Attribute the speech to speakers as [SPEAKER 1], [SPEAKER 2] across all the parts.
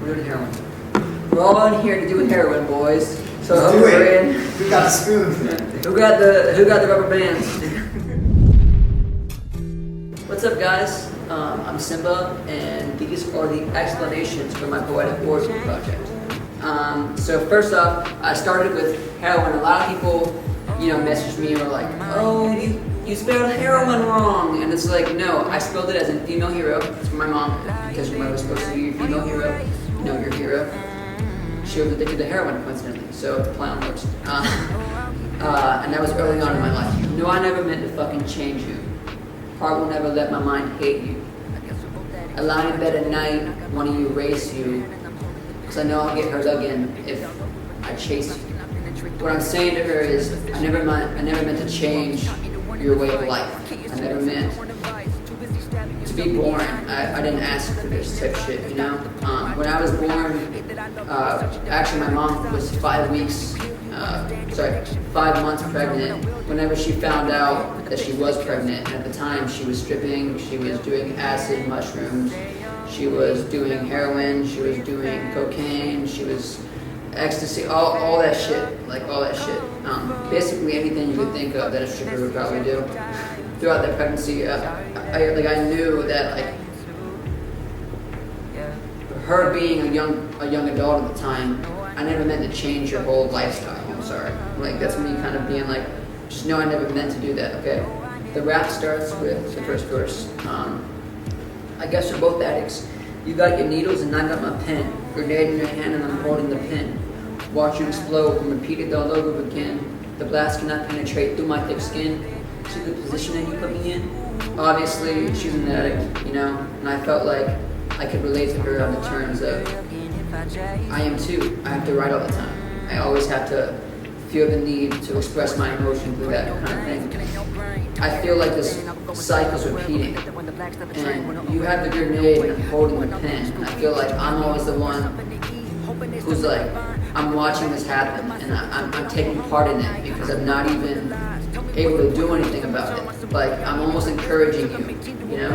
[SPEAKER 1] We're doing heroin. We're all in here to do heroin, boys. So
[SPEAKER 2] Let's do it. Who got the spoon?
[SPEAKER 1] Who got the rubber bands? What's up, guys? I'm Simba, and these are the explanations for my Poetic Origins project. So first off, I started with heroin. A lot of people, messaged me and were like, "Oh, you spelled heroin wrong," and it's like, no, I spelled it as a female hero. It's for my mom, because your mother's supposed to be your female hero. You know your hero. She was addicted to heroin, coincidentally, so the plan works. And that was early on in my life. No, I never meant to fucking change you. Heart will never let my mind hate you. I lie in bed at night, wanting to erase you, because I know I'll get hurt again if I chase you. What I'm saying to her is, I never meant to change your way of life. I never meant to be born. I didn't ask for this type of shit, When I was born, actually my mom was 5 months pregnant. Whenever she found out that she was pregnant, and at the time she was stripping, she was doing acid, mushrooms, she was doing heroin, she was doing cocaine, she was ecstasy, all that shit, basically anything you could think of that a stripper would probably do. Throughout that pregnancy, I knew that her being a young adult at the time, I never meant to change your whole lifestyle. I'm sorry. That's me kind of being like, just know I never meant to do that. Okay. The rap starts with the first verse. I guess we're both addicts. You got your needles and I got my pen. Grenade in your hand and I'm holding the pin. Watch you explode and repeat it all over again. The blast cannot penetrate through my thick skin. See the position that you put me in? Obviously, she's an addict, and I felt like I could relate to her on the terms of, I am too. I have to write all the time. I always have to feel the need to express my emotions through that kind of thing. I feel like this cycle's repeating. And you have the grenade and I'm holding the pen. And I feel like I'm always the one who's like, I'm watching this happen and I'm taking part in it because I'm not even able to do anything about it. I'm almost encouraging you,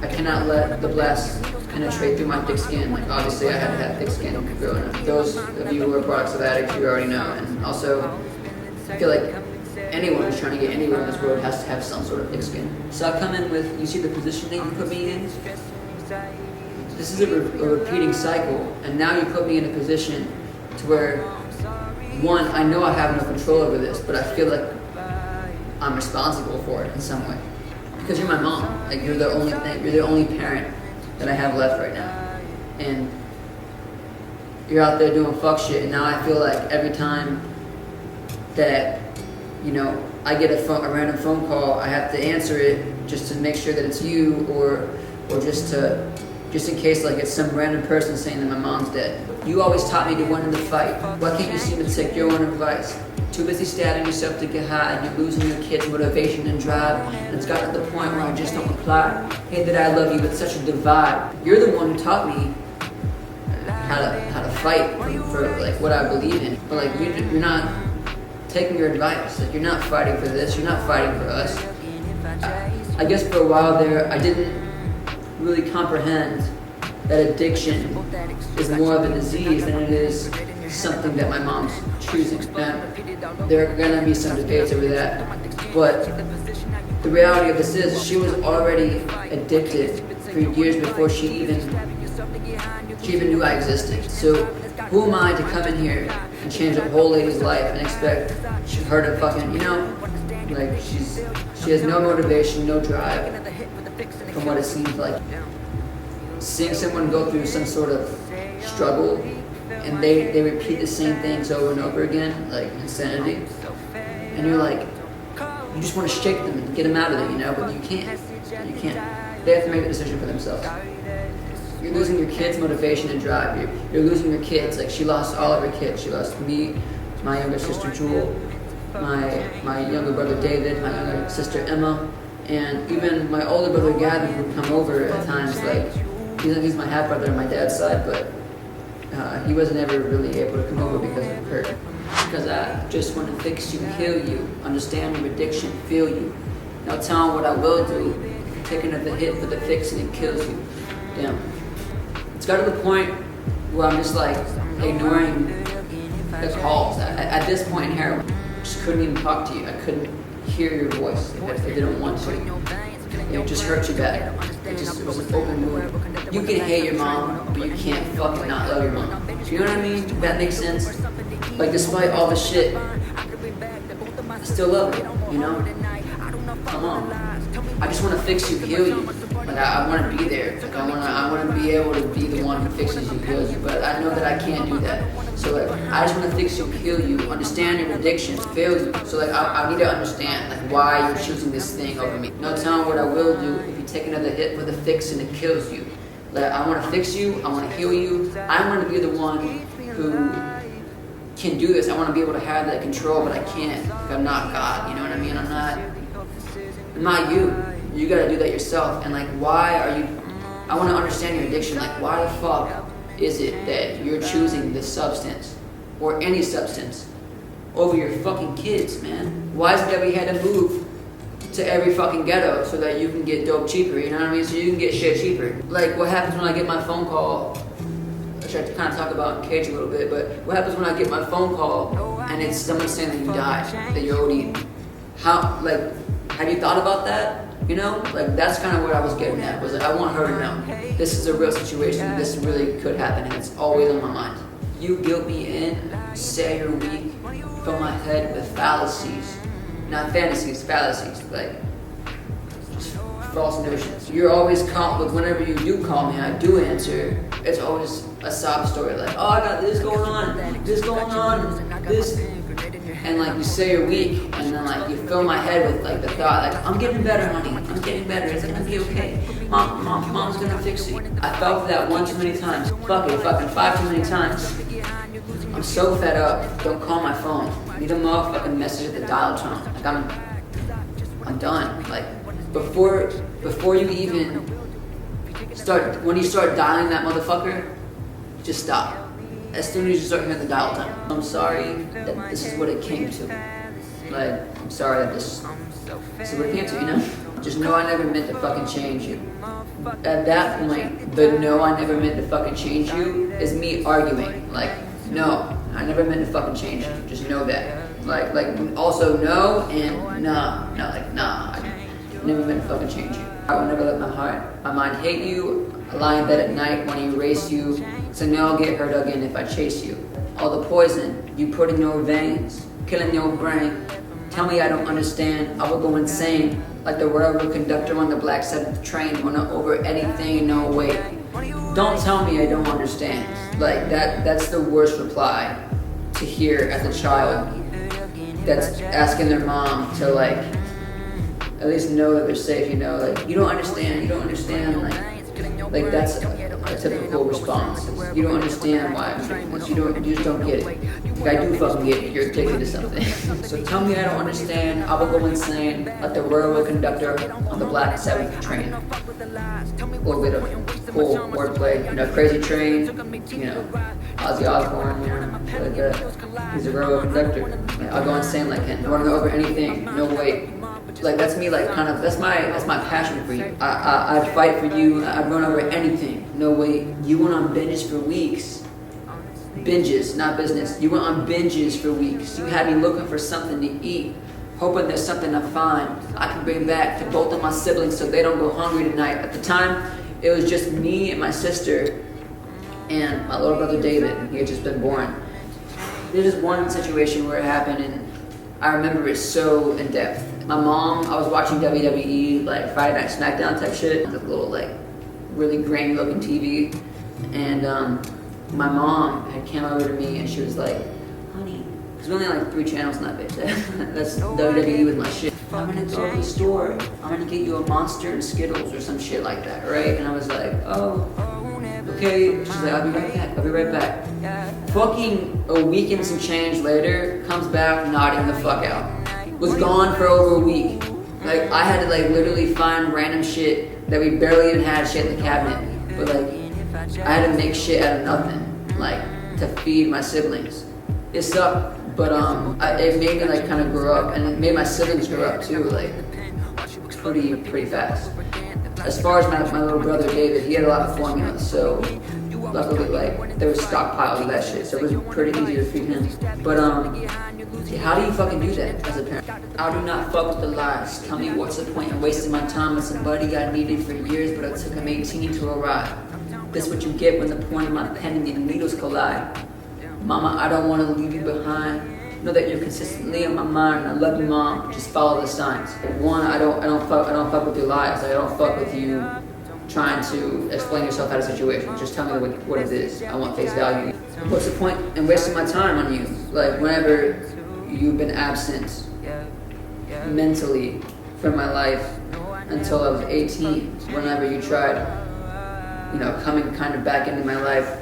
[SPEAKER 1] I cannot let the blast penetrate through my thick skin. Obviously I had to have thick skin growing up. Those of you who are products of addicts, you already know. And also, I feel like anyone who's trying to get anywhere in this world has to have some sort of thick skin. So I come in with, you see the position that you put me in? This is a repeating cycle, and now you put me in a position to where, one, I know I have no control over this, but I feel like I'm responsible for it in some way. Because you're my mom. You're the only parent that I have left right now. And you're out there doing fuck shit, and now I feel like every time that, I get a random phone call, I have to answer it just to make sure that it's you, or just in case it's some random person saying that my mom's dead. You always taught me to win in the fight. Why can't you seem to take your own advice? Too busy stabbing yourself to get high, and you're losing your kids' motivation and drive, and it's gotten to the point where I just don't reply. Hey, that I love you, but such a divide. You're the one who taught me how to fight for what I believe in. But you're not taking your advice. You're not fighting for this. You're not fighting for us. I guess for a while there, I didn't really comprehend that addiction is more of a disease than it is something that my mom's choosing. Now, there are gonna be some debates over that, but the reality of this is she was already addicted for years before she even knew I existed. So who am I to come in here and change a whole lady's life and expect her to fucking, she has no motivation, no drive, from what it seems like. Seeing someone go through some sort of struggle and they repeat the same things over and over again, like insanity, and you're like, you just want to shake them and get them out of there, but you can't. They have to make a decision for themselves. You're losing your kids' motivation and drive. You're losing your kids. She lost all of her kids. She lost me, my younger sister Jewel, my younger brother David, my younger sister Emma, and even my older brother Gavin would come over at times. He's my half brother on my dad's side, but he wasn't ever really able to come over because of Kurt. Because I just want to fix you, heal you, understand your addiction, feel you. Now tell him what I will do. Taking another hit for the fix and it kills you. Damn. It's got to the point where I'm just like ignoring the calls. At this point in heroin, I just couldn't even talk to you. I couldn't hear your voice if I didn't want to. It just hurt you bad. It was an open wound. You can hate your mom, but you can't fucking not love your mom. You know what I mean? That makes sense? Like, despite all the shit, I still love you, you know? Come on. I just want to fix you, heal you. Like, I want to be there. Like, I want to be able to be the one who fixes you, heals you. But I know that I can't do that. So, like, I just want to fix you, heal you, understand your addictions, fail you. So, like, I need to understand, like, why you're choosing this thing over me. No telling what I will do if you take another hit for the fix and it kills you. Like, I want to fix you. I want to heal you. I want to be the one who can do this. I want to be able to have that control, but I can't. Like, I'm not God. You know what I mean? I'm not you. You gotta do that yourself. And like, why are you? I want to understand your addiction. Like, why the fuck is it that you're choosing this substance or any substance over your fucking kids, man? Why is it that we had to move to every fucking ghetto so that you can get dope cheaper? You know what I mean? So you can get shit cheaper. Like, what happens when I get my phone call? Which I kind of talk about in Cage a little bit, but what happens when I get my phone call and it's someone saying that you died, that you're OD'd? How, like, have you thought about that? You know, like, that's kind of what I was getting at, was like, I want her to know this is a real situation, this really could happen, and it's always on my mind. You guilt me in, say you're weak, fill my head with fallacies, not fantasies, fallacies, like, just false notions. You're always with whenever you do call me, I do answer, it's always a sob story, like, oh, I got this going on, this. And like, you say you're weak, and then like, you fill my head with like the thought, like, I'm getting better, honey, I'm getting better, it's gonna be okay. Mom's gonna fix you. I fell for that one too many times. Fucking 5 too many times. I'm so fed up. Don't call my phone. Leave a motherfucking message at the dial tone. Like, I'm done. Like, before you even when you start dialing that motherfucker, just stop. As soon as you start hearing the dial tone, I'm sorry that this is what it came to. Like, I'm sorry that this is what it came to, you know? Just know I never meant to fucking change you. At that point, the no, I never meant to fucking change you is me arguing. Like, no, I never meant to fucking change you. Just know that. Like also no and nah, I never meant to fucking change you. I will never let my mind hate you. I lie in bed at night, want to erase you, so now I'll get hurt again if I chase you. All the poison you put in your veins, killing your brain. Tell me I don't understand, I will go insane, like the railroad conductor on the black side of the train, wanna over anything, no wait. Don't tell me I don't understand. Like, that's the worst reply to hear as a child that's asking their mom to, like, at least know that they're safe, you know, like, you don't understand, like that's a typical response. You don't understand why I'm doing this. You just don't get it. Like, I do fucking get it. You're addicted to something. So tell me I don't understand. I will go insane like the railroad conductor on the black 7th train. Or bit of cool wordplay. You know, crazy train. You know, Ozzy Osbourne. You know, shit like that. He's a railroad conductor. Like, I'll go insane like him. Running over anything. No weight. Like, that's me, like, kind of, that's my passion for you. I'd fight for you, I'd run over anything. No way. You went on binges for weeks. Binges, not business. You went on binges for weeks. You had me looking for something to eat, hoping there's something to find I can bring back to both of my siblings so they don't go hungry tonight. At the time, it was just me and my sister and my little brother David. He had just been born. There's just one situation where it happened, and I remember it so in depth. My mom, I was watching WWE, like Friday Night SmackDown type shit, on the little, like, really grainy looking TV, and my mom had came over to me and she was like, honey, there's only like 3 channels in that bitch. That's WWE with my shit. I'm gonna go to the store, I'm gonna get you a Monster and Skittles or some shit like that, right? And I was like, oh, okay. She's like, I'll be right back. Fucking a week and some change later, comes back nodding the fuck out. Was gone for over a week. Like, I had to, like, literally find random shit that we barely even had shit in the cabinet. But, like, I had to make shit out of nothing, like, to feed my siblings. It sucked, but it made me, like, kind of grow up, and it made my siblings grow up too, like, pretty fast. As far as my little brother David, he had a lot of formula, so luckily, like, there was stockpiles of that shit, so it was pretty easy to feed him. But, how do you fucking do that as a parent? I do not fuck with the lies. Tell me what's the point in wasting my time with somebody I needed for years, but it took him 18 to arrive. This what you get when the point of my pen and the needles collide. Mama, I don't want to leave you behind. Know that you're consistently on my mind. I love you, Mom. Just follow the signs. One, I don't fuck with your lies. Like, I don't fuck with you trying to explain yourself out of situation. Just tell me what it is. I want face value. What's the point in wasting my time on you? Like, whenever you've been absent mentally from my life until I was 18, whenever you tried, coming kind of back into my life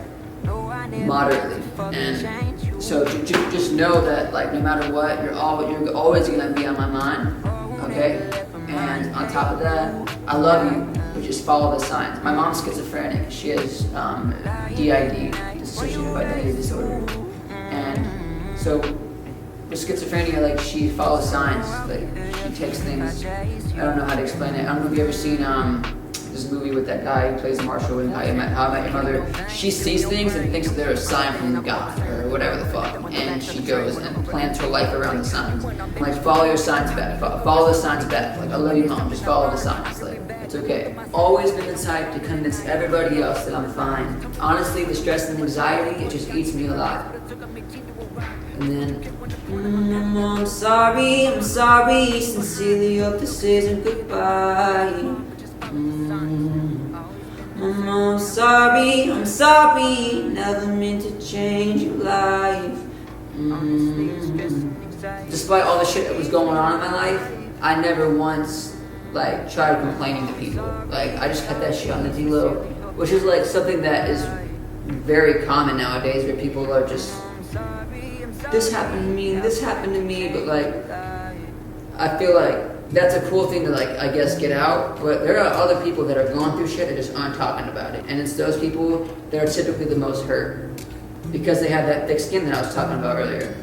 [SPEAKER 1] moderately. And so just know that, like, no matter what, you're always gonna be on my mind, okay? And on top of that, I love you, but just follow the signs. My mom's schizophrenic. She has DID, dissociative identity disorder, and so with schizophrenia, like, she follows signs. Like, she takes things. I don't know how to explain it. I don't know if you've ever seen this movie with that guy who plays Marshall in How I Met Your Mother. She sees things and thinks they're a sign from God or whatever the fuck, and she goes and plans her life around the signs. Like, follow your signs back. Follow the signs back. Like, I love you, Mom. Just follow the signs. Like, it's okay. Always been the type to convince everybody else that I'm fine. Honestly, the stress and anxiety, it just eats me alive. And then, I'm sorry, sincerely hope this isn't goodbye. I'm sorry, never meant to change your life. Despite all the shit that was going on in my life, I never once, like, tried complaining to people. Like, I just kept that shit on the D-low, which is, like, something that is very common nowadays, where people are just, this happened to me, but, like, I feel like that's a cool thing to, like, I guess, get out, but there are other people that are going through shit that just aren't talking about it, and it's those people that are typically the most hurt, because they have that thick skin that I was talking about earlier.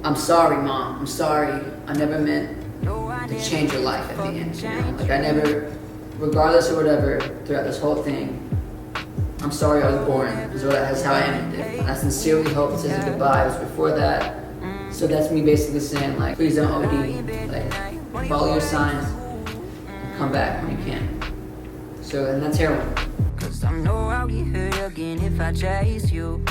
[SPEAKER 1] I'm sorry, Mom, I'm sorry, I never meant to change your life at the end, Like, I never, regardless of whatever, throughout this whole thing, I'm sorry I was born, that's how I ended it. And I sincerely hope this isn't goodbye. It was before that. So that's me basically saying, like, please don't OD. Like, follow your signs and come back when you can. So, and that's Heroine. 'Cause I know I'll get hurt again if I chase you.